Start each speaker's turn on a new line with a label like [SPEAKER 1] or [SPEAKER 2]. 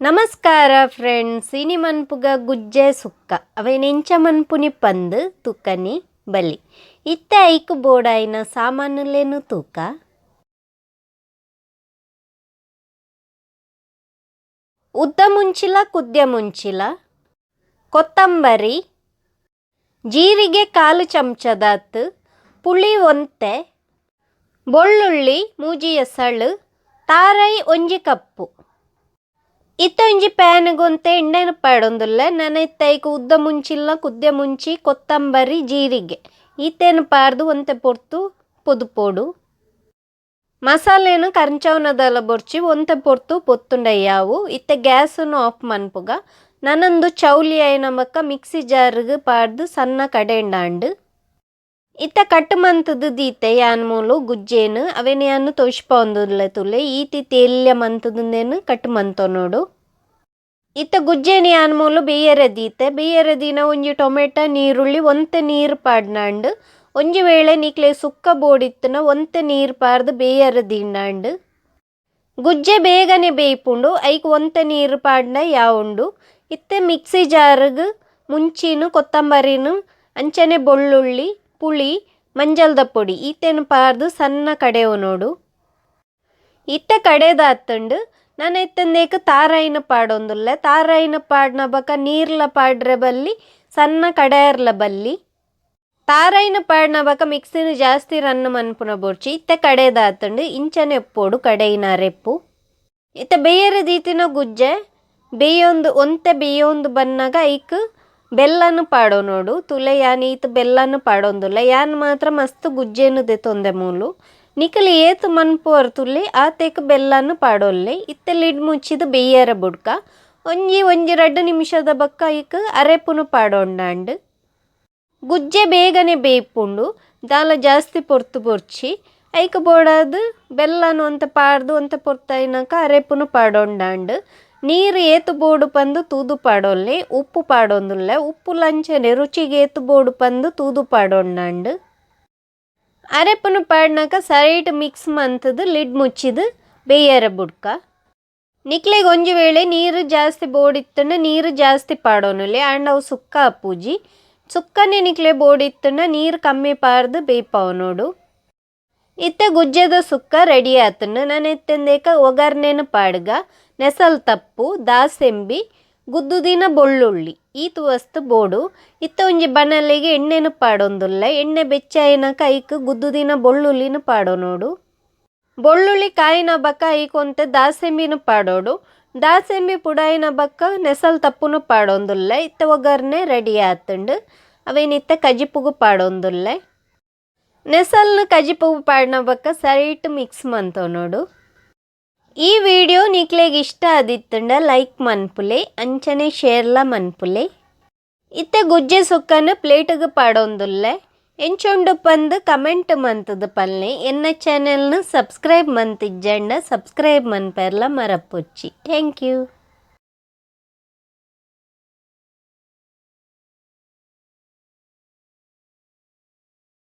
[SPEAKER 1] ನಮಸ್ಕಾರ ಫ್ರೆಂಡ್ಸ್, ಇನಿ ಮನ್ಪುಗ ಗುಜ್ಜೆ ಸುಕ್ಕ ಅವೇನೆಂಚ ಮನ್ಪುನಿ ಪಂದು ತುಕ್ಕನಿ ಬಲಿ ಇತ್ತೆ ಐಕ್ ಬೋಡಾಯಿನ ಸಾಮಾನುಲೇನು ತೂಕ. ಉದ್ದ ಮುಂಚಿಲ ಕುದ್ಯ ಮುಂಚಿಲ, ಕೊತ್ತಂಬರಿ, ಜೀರಿಗೆ 1/4 ಚಮಚದಾತ್, ಪುಳಿ ಒಂತೆ, ಬೆಳ್ಳುಳ್ಳಿ ಮೂಜಿ ಎಸಳು, ತಾರೈ 1 ಕಪ್ಪು. ಇತ್ತೊಂಜಿ ಪ್ಯಾನ್ಗೊಂತೆ ಎಣ್ಣೆನ ಪಾಡೊಂದುಲ್ಲೆ. ನಾನು ಇತ್ತೈಕ ಉದ್ದ ಮುಂಚಿಲ್ಲ ಕುದ್ಯ ಮುಂಚಿ ಕೊತ್ತಂಬರಿ ಜೀರಿಗೆ ಈತೇನು ಪಾರ್ದು ಒಂತೆ ಪೊರ್ತು ಪೊದುಪೋಡು. ಮಸಾಲೆನು ಕರ್ಚವನದಲ್ಲ ಬೊರ್ಚಿ ಒಂತೆ ಪೊರ್ತು ಪೊತ್ತುಂಡಯ್ಯಾವು. ಇತ್ತೆ ಗ್ಯಾಸನ್ನು ಆಫ್ ಮನ್ಪುಗ ನನಂದು ಚೌಲಿ ಆಯ್ನ ಬಕ್ಕ ಮಿಕ್ಸಿ ಜಾರ್ಗೆ ಪಾಡ್ದು ಸಣ್ಣ ಕಡೆಂಡಾಂಡು. ಇತ್ತ ಕಟ್ಟು ಮಂತದ್ದು ದೀತೆ ಯಾನ್ ಮೂಲು ಗುಜ್ಜೇನು ಅವೇನು ಯಾನು ತೋಷ್ಪೊಂದುಲ್ಲೆ ತುಲೆ ಈತಿ ತೇಲ್ಯ ಮಂತದಿಂದೇನು ಕಟ್ಟು ಮಂತೋ ನೋಡು. ಇತ್ತ ಗುಜ್ಜೇನು ಯಾನ್ ಮೂಲು ಬೇಯರೆ ದಿನ ಒಂಜಿ ಟೊಮೆಟೊ ನೀರುಳ್ಳಿ ಒಂತೆ ನೀರು ಪಾಡ್ನಾಂಡು. ಒಂಜಿ ವೇಳೆ ನಿಕ್ಲೆ ಸುಕ್ಕ ಬೋಡಿತ್ತನ ಒಂತೆ ನೀರು ಪಾರ್ದು ಬೇಯರೆ ದಿಂಡಾಂಡು. ಗುಜ್ಜೆ ಬೇಗನೆ ಬೇಯ್ಪುಂಡು ಐಕ್ ಒಂತೆ ನೀರು ಪಾಡ್ನ ಯಾವುಂಡು. ಇತ್ತೆ ಮಿಕ್ಸಿ ಜಾರ್ಗೆ ಮುಂಚಿನು ಕೊತ್ತಂಬರಿನು ಅಂಚನೆ ಬೆಳ್ಳುಳ್ಳಿ ಪುಳಿ ಮಂಜಲ್ದ ಪೊಡಿ ಈತೇನು ಪಾರ್ದು ಸಣ್ಣ ಕಡೆವು ನೋಡು. ಇತ್ತೆ ಕಡೆದಾತಂಡು ನಾನು ಇತ್ತಂದೇಕ ತಾರಾಯಿನ ಪಾಡೊಂದುಲ್ಲೆ. ತಾರಾಯಿನ ಪಾಡ್ನ ಬಕ ನೀರ್ಲ ಪಾಡ್ರೆ ಬಲ್ಲಿ ಸಣ್ಣ ಕಡೆಯರ್ಲ ಬಲ್ಲಿ. ತಾರಾಯಿನ ಪಾಡ್ನ ಬಕ ಮಿಕ್ಸಿನ ಜಾಸ್ತಿ ರನ್ನು ಮನ್ಪುನ ಬೋಡ್ಚಿ ಇತ್ತೆ ಕಡೆದಾತಂಡು ಇಂಚನೆ ಎಪ್ಪೋಡು ಕಡೆಯಿನ ರೆಪ್ಪು. ಇತ್ತೆ ಬೇಯರೆ ದೀತಿನ ಗುಜ್ಜೆ ಒಂತೆ ಬೇಯೊಂದು ಬನ್ನಾಗ ಐಕ್ ಬೆಲ್ಲನು ಪಾಡೋ ನೋಡು. ತುಲೆ ಯಾನ್ ಈತ ಬೆಲ್ಲನು ಪಾಡೊಂದುಲ್ಲ ಯಾನ್ ಮಾತ್ರ ಮಸ್ತ್ ಗುಜ್ಜೇನು ದೆತೊಂದೆ ಮೂಲು. ನಿಕಲಿ ಏತು ಮನ್ಪುವರ್ ತುಲೆ ಆತೇಕ ಬೆಲ್ಲನು ಪಾಡೊಲ್ಲೆ. ಇತ್ತೆ ಲಿಡ್ ಮುಚ್ಚಿದು ಬೇಯರ ಬುಡ್ಕ ಒಂಜಿ 2 ನಿಮಿಷದ ಬಕ್ಕ ಐಕ್ ಅರೆಪುನು ಪಾಡೊಂಡಾಂಡು. ಗುಜ್ಜೆ ಬೇಗನೆ ಬೇಯ್ಪುಂಡು ದಾಲ ಜಾಸ್ತಿ ಪೊರ್ತು ಬೊರ್ಚಿ ಐಕ್ ಬೋಡಾದು ಬೆಲ್ಲನು ಅಂತ ಪಾಡ್ದು ಅಂತ ಪೊರ್ತೈನಕ ಅರೆಪುನು ಪಾಡೊಂಡಾಂಡು. ನೀರು ಏತು ಬೋಡು ಪಂದು ತೂದು ಪಾಡೊಲ್ಲೆ ಉಪ್ಪು ಪಾಡೊಂದುಲ್ಲೆ. ಉಪ್ಪು ಲಂಚನೆ ರುಚಿಗೆ ಏತು ಬೋಡು ಪಂದು ತೂದು ಪಾಡೊಂಡಾಂಡು. ಅರೆಪುನು ಪಾಡ್ನಾಕ ಸೈಡ್ ಮಿಕ್ಸ್ ಮಂತದು ಲಿಡ್ ಮುಚ್ಚಿದು ಬೇಯರೆ ಬುಡ್ಕ. ನಿಕ್ಲೆಗೆ ಒಂಜಿ ವೇಳೆ ನೀರು ಜಾಸ್ತಿ ಬೋಡಿತ್ತಂಡ ನೀರು ಜಾಸ್ತಿ ಪಾಡೋನುಲ್ಲೆ ಆಂಡ್ ಅವು ಸುಕ್ಕ ಅಪ್ಪುಜಿ. ಸುಕ್ಕನೆ ನಿಕ್ಲೆ ಬೋಡಿತ್ತಂಡ ನೀರು ಕಮ್ಮಿ ಪಾರ್ದು ಬೇಯ್ಪಾವು ನೋಡು. ಇತ್ತೆ ಗುಜ್ಜೆದ ಸುಕ್ಕ ರೆಡಿ ಆತಂಡು. ನಾನು ಎತ್ತಂದೇಕ ಒಗರ್ನೆನು ಪಾಡ್ಗ ನೆಸಲ್ ತಪ್ಪು ದಾಸೆಂಬಿ ಗುದ್ದುದಿನ ಬೆಳ್ಳುಳ್ಳಿ ಈತು ವಸ್ತು ಬೋಡು. ಇತ್ತ ಒಂಜಿ ಬಣಲೆಗೆ ಎಣ್ಣೆನು ಪಾಡೊಂದುಲ್ಲ. ಎಣ್ಣೆ ಬೆಚ್ಚಾಯಿನಕ ಐಕ್ ಗುದ್ದುದಿನ ಬೆಳ್ಳುಳ್ಳಿನ ಪಾಡೋ ನೋಡು. ಬೆಳ್ಳುಳ್ಳಿ ಕಾಯಿನ ಬಕ್ಕ ಐಕ್ ಒಂತೆ ದಾಸೆಂಬಿನ ಪಾಡೋಡು. ದಾಸೆಂಬಿ ಪುಡಾಯಿನ ಬಕ್ಕ ನೆಸಲ್ ತಪ್ಪುನು ಪಾಡೊಂದುಲ್ಲ. ಇತ್ತ ಒಗರ್ನೆ ರೆಡಿ ಆತಂಡು. ಅವೇನಿತ್ತ ಕಜಿಪುಗು ಪಾಡೊಂದುಲ್ಲೆ. ನೆಸಲ್ನ ಕಜಿಪುಗು ಪಾಡ್ನ ಬಕ್ಕ ಸೈಟ್ ಮಿಕ್ಸ್ ಮಂತೋ ನೋಡು. ಈ ವಿಡಿಯೋ ನಿಕ್ಲೆಗೆ ಇಷ್ಟ ಆದಿತ್ತಂಡ ಲೈಕ್ ಮನ್ಪುಲೆ ಅಂಚನೆ ಶೇರ್ಲ ಮನ್ಪುಲೆ. ಇತ್ತೆ ಗುಜ್ಜೆ ಸುಕ್ಕನ ಪ್ಲೇಟ್ಗೆ ಪಾಡೊಂದುಲ್ಲೆ. ಎಂಚೊಂಡು ಪಂದು ಕಮೆಂಟ್ ಮಂತದ ಪಲ್ಲೆ ಎನ್ನ ಚಾನೆಲ್ನ ಸಬ್ಸ್ಕ್ರೈಬ್ ಮಂತಿಜ್ಜಂಡ ಸಬ್ಸ್ಕ್ರೈಬ್ ಮನ್ಪೆರ್ಲ ಮರಪೊಚ್ಚಿ. Thank you.